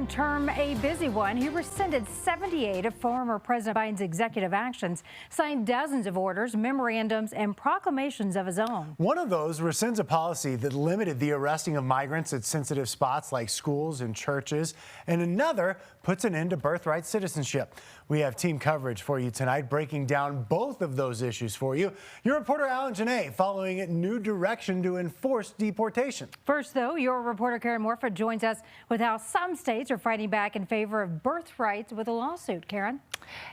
second term a busy one. He rescinded 78 of former President Biden's executive actions, signed dozens of orders, memorandums, and proclamations of his own. One of those rescinds a policy that limited the arresting of migrants at sensitive spots like schools and churches, and another puts an end to birthright citizenship. We have team coverage for you tonight, breaking down both of those issues for you. Your reporter Alan Janae following a new direction to enforce deportation. First, though, your reporter Karen Morford joins us with how some states are fighting back in favor of birthrights with a lawsuit. Karen?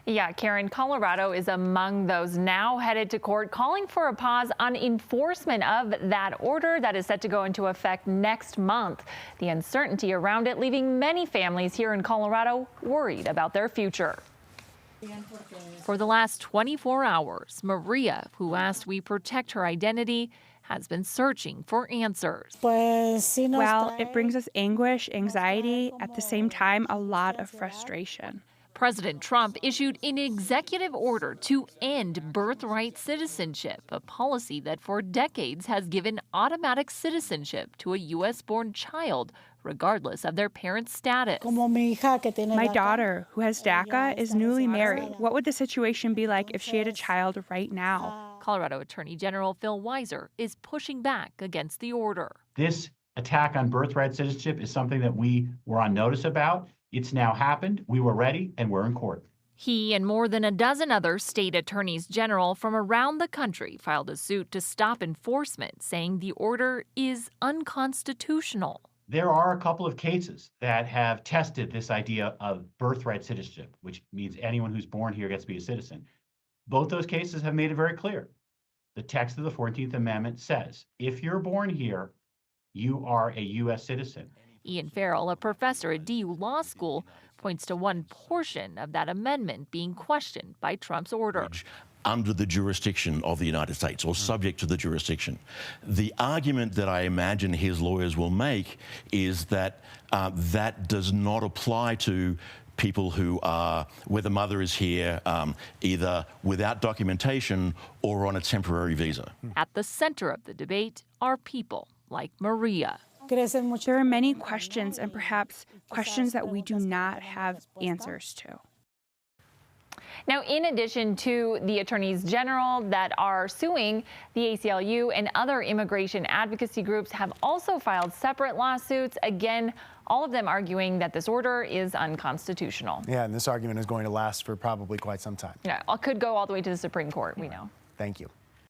Yeah, Karen, Colorado is among those now headed to court, calling for a pause on enforcement of that order that is set to go into effect next month. The uncertainty around it leaving many families here in Colorado worried about their future. For the last 24 hours, Maria, who asked we protect her identity, has been searching for answers. Well, it brings us anguish, anxiety, at the same time, a lot of frustration. President Trump issued an executive order to end birthright citizenship, a policy that for decades has given automatic citizenship to a U.S.-born child, regardless of their parents' status. My daughter, who has DACA, is newly married. What would the situation be like if she had a child right now? Colorado Attorney General Phil Weiser is pushing back against the order. This attack on birthright citizenship is something that we were on notice about. It's now happened. We were ready, and we're in court. He and more than a dozen other state attorneys general from around the country filed a suit to stop enforcement, saying the order is unconstitutional. There are a couple of cases that have tested this idea of birthright citizenship, which means anyone who's born here gets to be a citizen. Both those cases have made it very clear. The text of the 14th Amendment says, if you're born here, you are a U.S. citizen. Ian Farrell, a professor at DU Law School, points to one portion of that amendment being questioned by Trump's order. Under the jurisdiction of the United States or subject to the jurisdiction. The argument that I imagine his lawyers will make is that that does not apply to people who are, where the mother is here, either without documentation or on a temporary visa. At the center of the debate are people like Maria. There are many questions, and perhaps questions that we do not have answers to. Now, in addition to the attorneys general that are suing, the ACLU and other immigration advocacy groups have also filed separate lawsuits. Again, all of them arguing that this order is unconstitutional. Yeah, and this argument is going to last for probably quite some time. Yeah, it could go all the way to the Supreme Court, we know. Thank you.